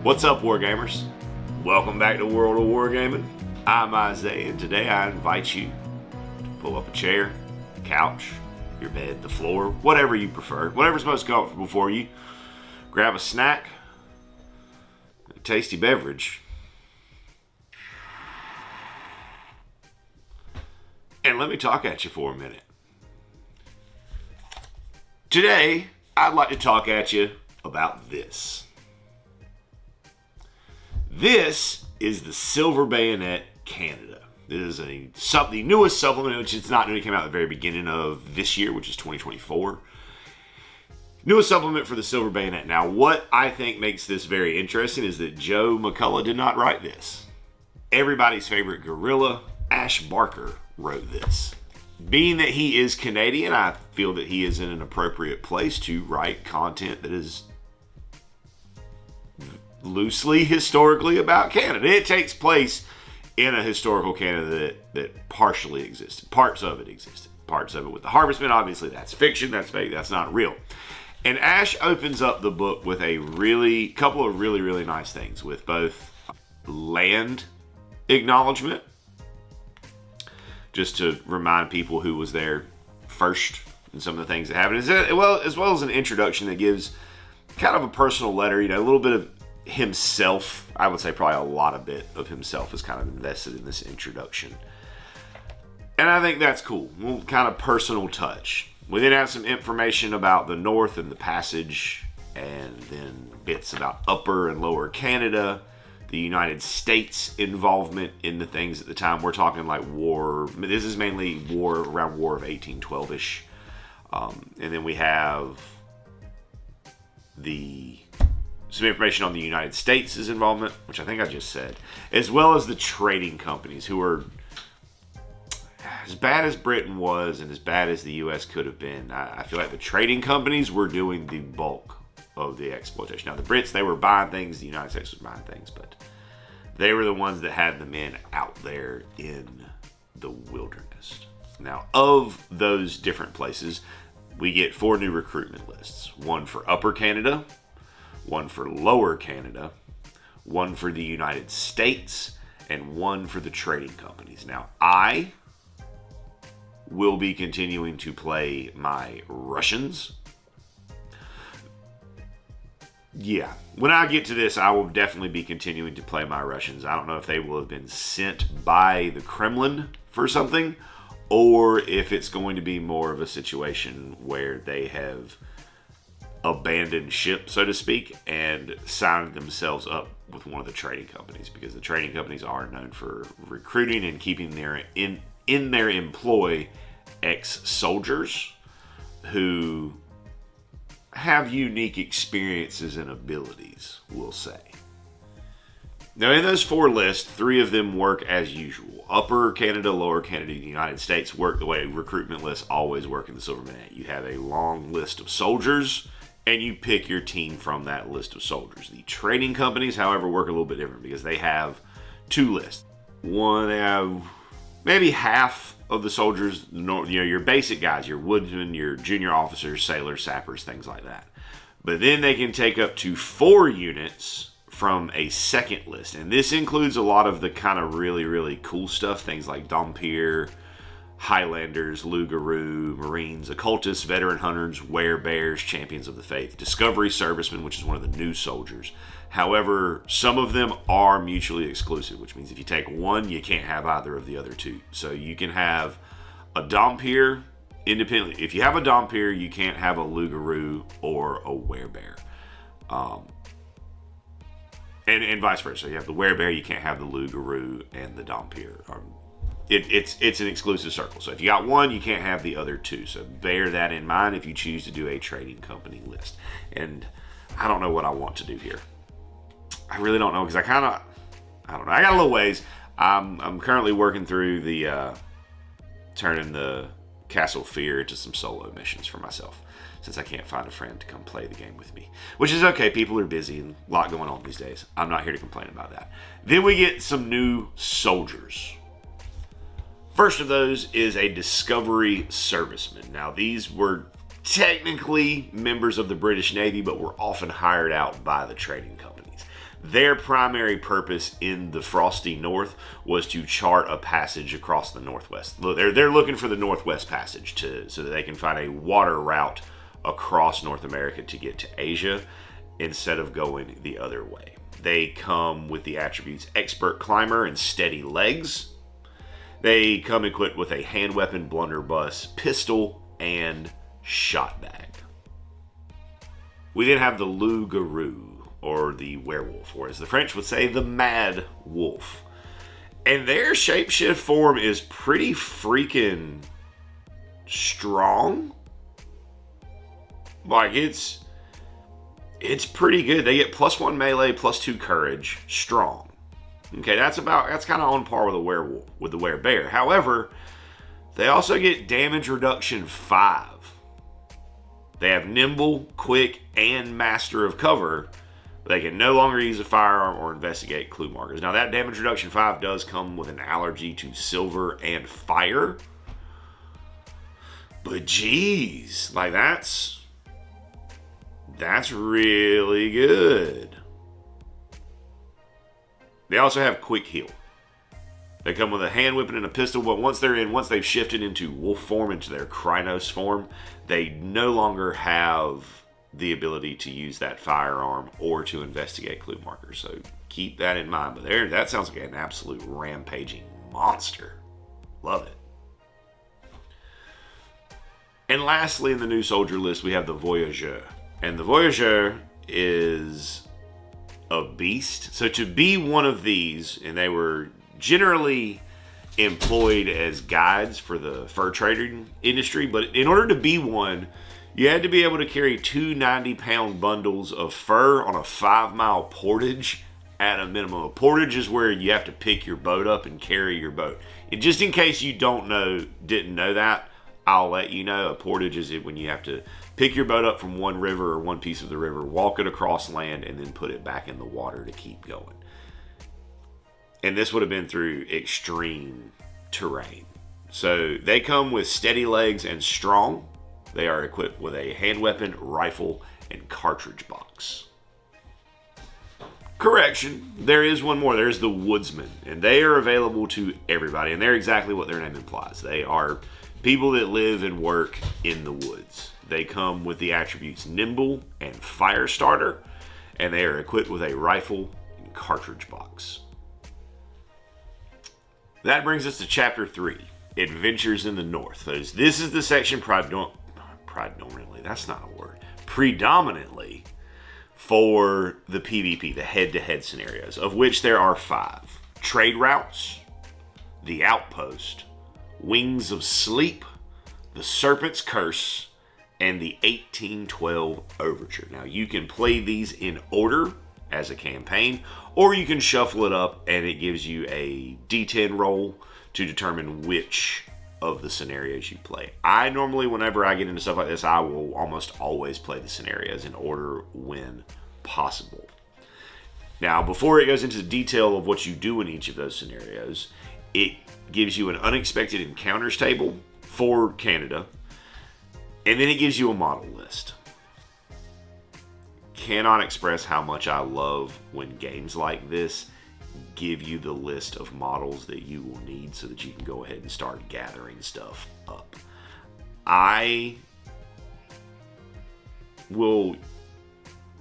What's up, Wargamers? Welcome back to World of Wargaming. I'm Isaiah, and today I invite you to pull up a chair, a couch, your bed, the floor, whatever you prefer, whatever's most comfortable for you. Grab a snack, a tasty beverage, and let me talk at you for a minute. Today, I'd like to talk at you about this. This is the Silver Bayonet Canada. This is the newest supplement, which is not new. It came out at the very beginning of this year, which is 2024. Newest supplement for the Silver Bayonet. Now, what I think makes this very interesting is that Joe McCullough did not write this. Everybody's favorite gorilla, Ash Barker, wrote this. Being that he is Canadian, I feel that he is in an appropriate place to write content that is loosely historically about Canada. It takes place in a historical Canada that partially existed. Parts of it existed. Parts of it with the Harvestmen, obviously that's fiction, that's fake, that's not real. And Ash opens up the book with a couple of really nice things, with both land acknowledgement, just to remind people who was there first and some of the things that happened, as well as an introduction that gives kind of a personal letter, a little bit of himself. I would say probably a lot of bit of himself is kind of invested in this introduction. And I think that's cool. A little kind of personal touch. We then have some information about the North and the Passage, and then bits about Upper and Lower Canada, the United States involvement in the things at the time. We're talking like war. This is mainly War of 1812-ish. And then we have some information on the United States' involvement, which I think I just said, as well as the trading companies, who are as bad as Britain was and as bad as the U.S. could have been. I feel like the trading companies were doing the bulk of the exploitation. Now, the Brits, they were buying things, the United States was buying things, but they were the ones that had the men out there in the wilderness. Now, of those different places, we get 4 new recruitment lists. One for Upper Canada, one for Lower Canada, one for the United States, and one for the trading companies. Now, I will be continuing to play my Russians. Yeah, when I get to this, I will definitely be continuing to play my Russians. I don't know if they will have been sent by the Kremlin for something, or if it's going to be more of a situation where they have abandoned ship, so to speak, and signed themselves up with one of the trading companies, because the trading companies are known for recruiting and keeping in their employ ex-soldiers who have unique experiences and abilities, we'll say. Now, in those 4 lists, 3 of them work as usual. Upper Canada, Lower Canada, the United States work the way recruitment lists always work in the Silver Bayonet. You have a long list of soldiers, and you pick your team from that list of soldiers. The trading companies, however, work a little bit different, because they have 2 lists. One, they have maybe half of the soldiers, your basic guys, your woodsmen, your junior officers, sailors, sappers, things like that. But then they can take up to 4 units from a second list. And this includes a lot of the kind of really cool stuff, things like Dhampir, Highlanders, Lugaroo, Marines, Occultists, Veteran Hunters, Werebears, Champions of the Faith, Discovery Servicemen, which is one of the new soldiers. However, some of them are mutually exclusive, which means if you take one, you can't have either of the other 2. So you can have a Dhampir independently. If you have a Dhampir, you can't have a Lugaroo or a Werebear. And vice versa. You have the Werebear, you can't have the Lugaroo and the Dhampir. It's an exclusive circle. So if you got one, you can't have the other 2. So bear that in mind if you choose to do a trading company list. And I don't know what I want to do here. I really don't know, because I don't know. I got a little ways. I'm currently working through the turning the Castle Fear into some solo missions for myself, since I can't find a friend to come play the game with me. Which is okay. People are busy and a lot going on these days. I'm not here to complain about that. Then we get some new soldiers. First of those is a Discovery Serviceman. Now, these were technically members of the British Navy, but were often hired out by the trading companies. Their primary purpose in the frosty north was to chart a passage across the northwest. They're looking for the Northwest Passage so that they can find a water route across North America to get to Asia instead of going the other way. They come with the attributes Expert Climber and Steady Legs. They come equipped with a hand weapon, blunderbuss, pistol, and shot bag. We then have the loup-garou, or the werewolf, or as the French would say, the mad wolf. And their shapeshift form is pretty freaking strong. Like, it's pretty good. They get +1 melee, +2 courage, strong. Okay, that's kind of on par with a werewolf, with the werebear. However, they also get damage reduction 5. They have nimble, quick, and master of cover. They can no longer use a firearm or investigate clue markers. Now, that damage reduction 5 does come with an allergy to silver and fire. But geez, like that's really good. They also have quick heal. They come with a hand weapon and a pistol, but once they've shifted into wolf form, into their Krynos form, they no longer have the ability to use that firearm or to investigate clue markers. So keep that in mind. But that sounds like an absolute rampaging monster. Love it. And lastly, in the new soldier list, we have the Voyageur. And the Voyageur is a beast. So to be one of these, and they were generally employed as guides for the fur trading industry, but in order to be one, you had to be able to carry 2 90-pound bundles of fur on a 5-mile portage at a minimum. A portage is where you have to pick your boat up and carry your boat. And just in case you didn't know that, I'll let you know. A portage is when you have to pick your boat up from one river or one piece of the river, walk it across land, and then put it back in the water to keep going. And this would have been through extreme terrain. So they come with steady legs and strong. They are equipped with a hand weapon, rifle, and cartridge box. Correction, there is one more. There's the woodsman, and they are available to everybody, and they're exactly what their name implies. They are people that live and work in the woods. They come with the attributes nimble and fire starter, and they are equipped with a rifle and cartridge box. That brings us to Chapter 3, Adventures in the North. This is the section predominantly for the PvP, the head-to-head scenarios, of which there are 5. Trade routes, the outpost, Wings of Sleep, the Serpent's Curse, and the 1812 Overture. Now, you can play these in order as a campaign, or you can shuffle it up and it gives you a D10 roll to determine which of the scenarios you play. I normally, whenever I get into stuff like this, I will almost always play the scenarios in order when possible. Now, before it goes into the detail of what you do in each of those scenarios, it gives you an unexpected encounters table for Canada, and then it gives you a model list. Cannot express how much I love when games like this give you the list of models that you will need so that you can go ahead and start gathering stuff up. I will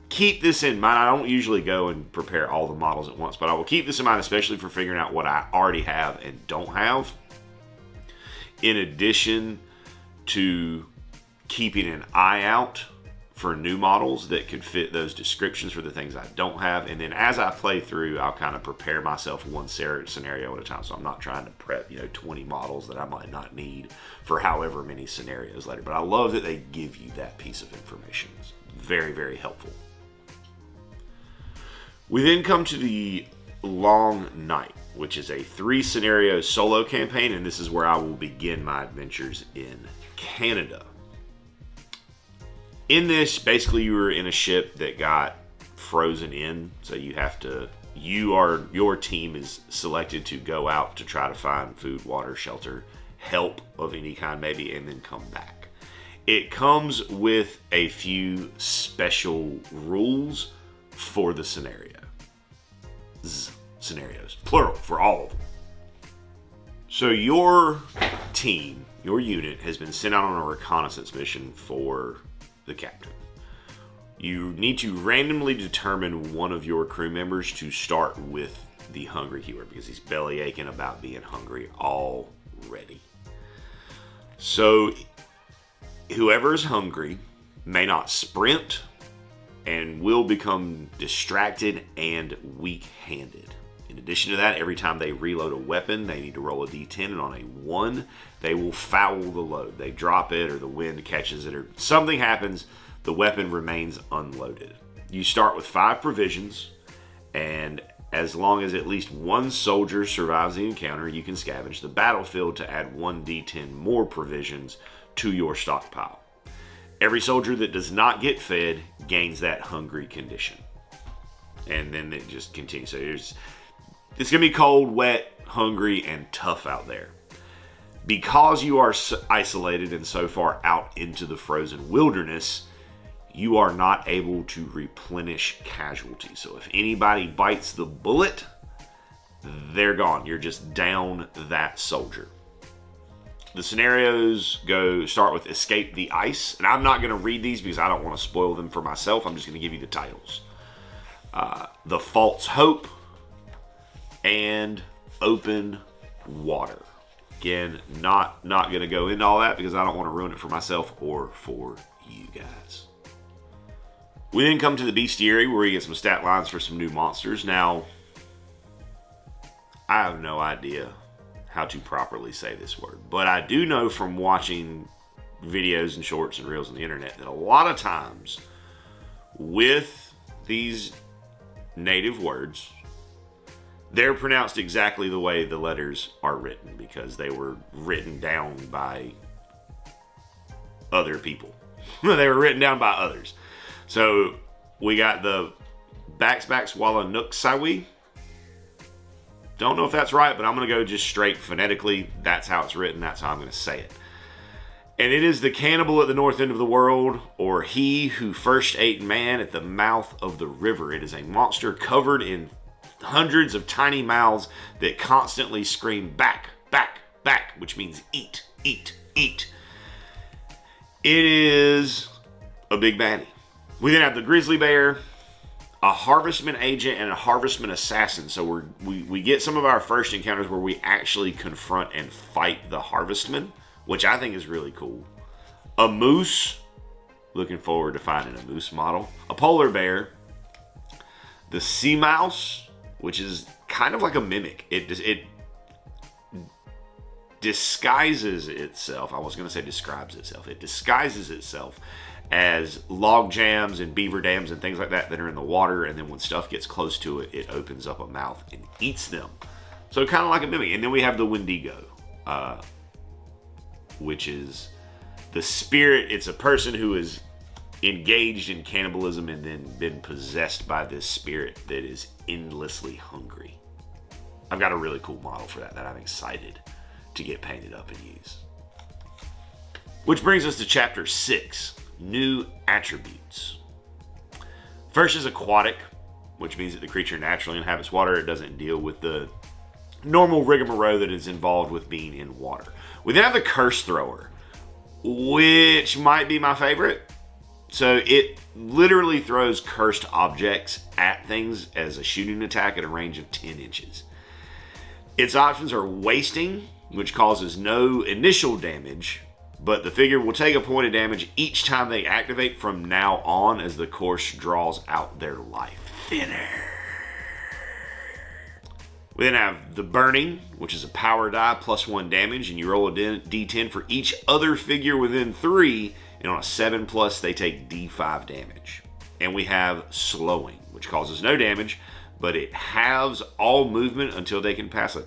keep this in mind. I don't usually go and prepare all the models at once, but I will keep this in mind, especially for figuring out what I already have and don't have, in addition to keeping an eye out for new models that could fit those descriptions for the things I don't have. And then as I play through, I'll kind of prepare myself one scenario at a time. So I'm not trying to prep, 20 models that I might not need for however many scenarios later. But I love that they give you that piece of information. It's very, very helpful. We then come to the Long Night, which is a 3-scenario solo campaign. And this is where I will begin my adventures in Canada. In this, basically, you were in a ship that got frozen in, so your team is selected to go out to try to find food, water, shelter, help of any kind maybe, and then come back. It comes with a few special rules for the scenario. scenarios, plural for all of them. So your team, your unit, has been sent out on a reconnaissance mission for the captain. You need to randomly determine one of your crew members to start with the hungry keyword because he's belly aching about being hungry already. So whoever is hungry may not sprint and will become distracted and weak-handed. In addition to that, every time they reload a weapon, they need to roll a d10, and on a 1, they will foul the load. They drop it, or the wind catches it, or something happens, the weapon remains unloaded. You start with 5 provisions, and as long as at least one soldier survives the encounter, you can scavenge the battlefield to add 1d10 more provisions to your stockpile. Every soldier that does not get fed gains that hungry condition. And then it just continues. So it's going to be cold, wet, hungry, and tough out there. Because you are isolated and so far out into the frozen wilderness, you are not able to replenish casualties. So if anybody bites the bullet, they're gone. You're just down that soldier. The scenarios start with escape the ice. And I'm not going to read these because I don't want to spoil them for myself. I'm just going to give you the titles. The false hope and open water. Again, not going to go into all that because I don't want to ruin it for myself or for you guys. We then come to the bestiary where we get some stat lines for some new monsters. Now, I have no idea how to properly say this word, but I do know from watching videos and shorts and reels on the internet that a lot of times with these native words, they're pronounced exactly the way the letters are written because they were written down by other people. They were written down by others. So we got the Baxbaxwallanuksawi. Don't know if that's right, but I'm going to go just straight phonetically. That's how it's written. That's how I'm going to say it. And it is the cannibal at the north end of the world, or he who first ate man at the mouth of the river. It is a monster covered in hundreds of tiny mouths that constantly scream back, back, back, which means eat, eat, eat. It is a big baddie. We then have the grizzly bear, a harvestman agent, and a harvestman assassin. So we get some of our first encounters where we actually confront and fight the harvestman, which I think is really cool. A moose, looking forward to finding a moose model. A polar bear. The sea mouse, which is kind of like a mimic. It disguises itself. I was going to say describes itself. It disguises itself as log jams and beaver dams and things like that are in the water, and then when stuff gets close to it, it opens up a mouth and eats them. So kind of like a mimic. And then we have the Wendigo, which is the spirit. It's a person who is engaged in cannibalism and then been possessed by this spirit that is endlessly hungry. I've got a really cool model for that I'm excited to get painted up and use. Which brings us to chapter 6, new attributes. First is aquatic, which means that the creature naturally inhabits water. It doesn't deal with the normal rigmarole that is involved with being in water. We then have the curse thrower, which might be my favorite. So it literally throws cursed objects at things as a shooting attack at a range of 10 inches. Its options are wasting, which causes no initial damage, but the figure will take a point of damage each time they activate from now on as the course draws out their life thinner. We then have the burning, which is a power die plus 1 damage, and you roll a d10 for each other figure within 3, and on a 7+, they take d5 damage. And we have slowing, which causes no damage, but it halves all movement until they can pass a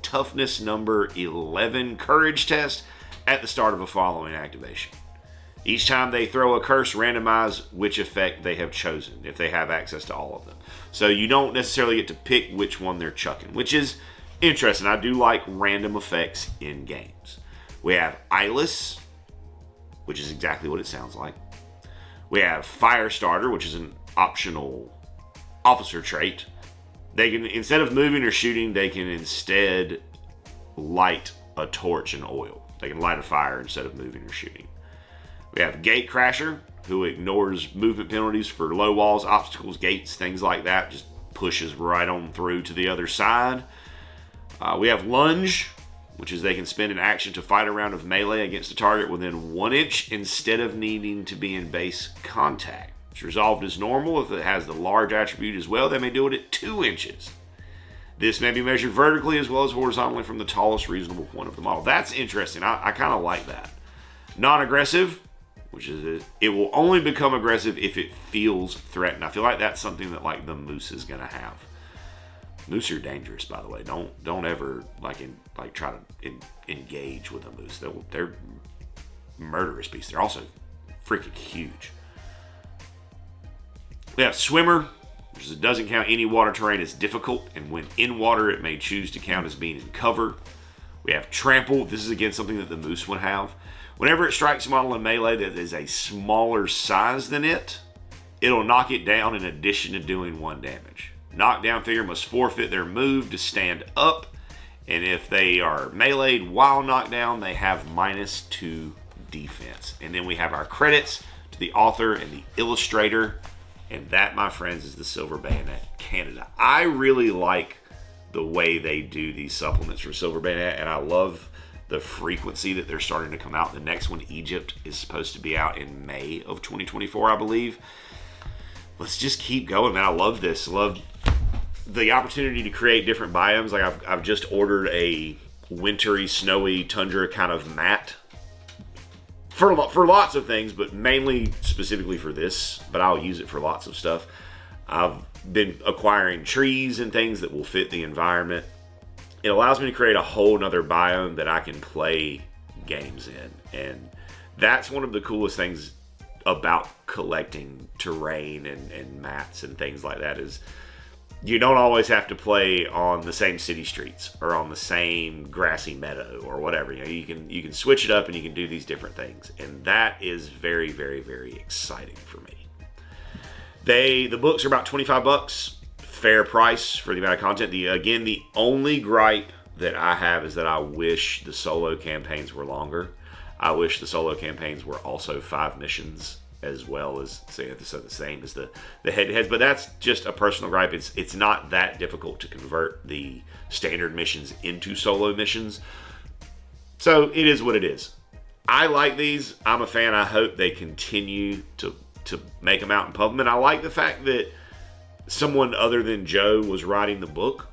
toughness number 11 courage test at the start of a following activation. Each time they throw a curse, randomize which effect they have chosen, if they have access to all of them. So you don't necessarily get to pick which one they're chucking, which is interesting. I do like random effects in games. We have Eyeless, which is exactly what it sounds like. We have Firestarter, which is an optional officer trait. They can, instead of moving or shooting, they can instead light a torch and oil. They can light a fire instead of moving or shooting. We have Gate Crasher, who ignores movement penalties for low walls, obstacles, gates, things like that. Just pushes right on through to the other side. We have Lunge, which is they can spend an action to fight a round of melee against a target within 1 inch instead of needing to be in base contact. It's resolved as normal. If it has the large attribute as well, they may do it at 2 inches. This may be measured vertically as well as horizontally from the tallest reasonable point of the model. That's interesting. I kind of like that. Non-aggressive, which is it will only become aggressive if it feels threatened. I feel like that's something that like the moose is going to have. Moose are dangerous, by the way. Don't ever try to engage with a moose. They're murderous beasts. They're also freaking huge. We have Swimmer, which is it doesn't count any water terrain as difficult, and when in water, it may choose to count as being in cover. We have Trample. This is again something that the moose would have. Whenever it strikes a model in melee that is a smaller size than it, it'll knock it down in addition to doing 1 damage. Knockdown figure must forfeit their move to stand up, and if they are meleeed while knocked down, they have -2 defense. And then we have our credits to the author and the illustrator, and that, my friends, is the Silver Bayonet Canada. I really like the way they do these supplements for Silver Bayonet, and I love the frequency that they're starting to come out. The next one, Egypt, is supposed to be out in May of 2024, I believe. Let's just keep going, man. I love this. I love the opportunity to create different biomes. Like I've just ordered a wintry, snowy tundra kind of mat for lots of things, but mainly specifically for this. But I'll use it for lots of stuff. I've been acquiring trees and things that will fit the environment. It allows me to create a whole nother biome that I can play games in, and that's one of the coolest things about collecting terrain and mats and things like that is you don't always have to play on the same city streets or on the same grassy meadow or whatever. You know, you can switch it up and you can do these different things, and that is very, very, very exciting for me. The books are about $25, fair price for the amount of content. The only gripe that I have is that I wish the solo campaigns were longer. I wish the solo campaigns were also 5 missions as well as the same as the head-to-heads, but that's just a personal gripe. It's not that difficult to convert the standard missions into solo missions, so it is what it is. I like these. I'm a fan. I hope they continue to make them out and pub them, and I like the fact that someone other than Joe was writing the book.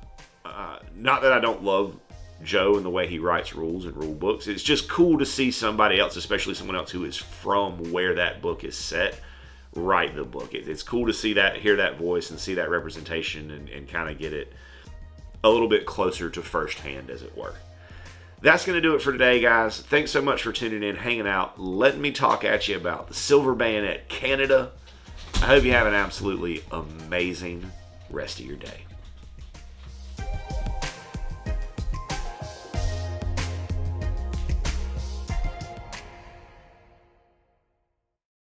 Not that I don't love Joe and the way he writes rules and rule books. It's just cool to see somebody else, especially someone else who is from where that book is set, write the book. It's cool to see that, hear that voice, and see that representation, and kind of get it a little bit closer to firsthand, as it were. That's going to do it for today, guys. Thanks so much for tuning in, hanging out, letting me talk at you about the Silver Bayonet Canada. I hope you have an absolutely amazing rest of your day.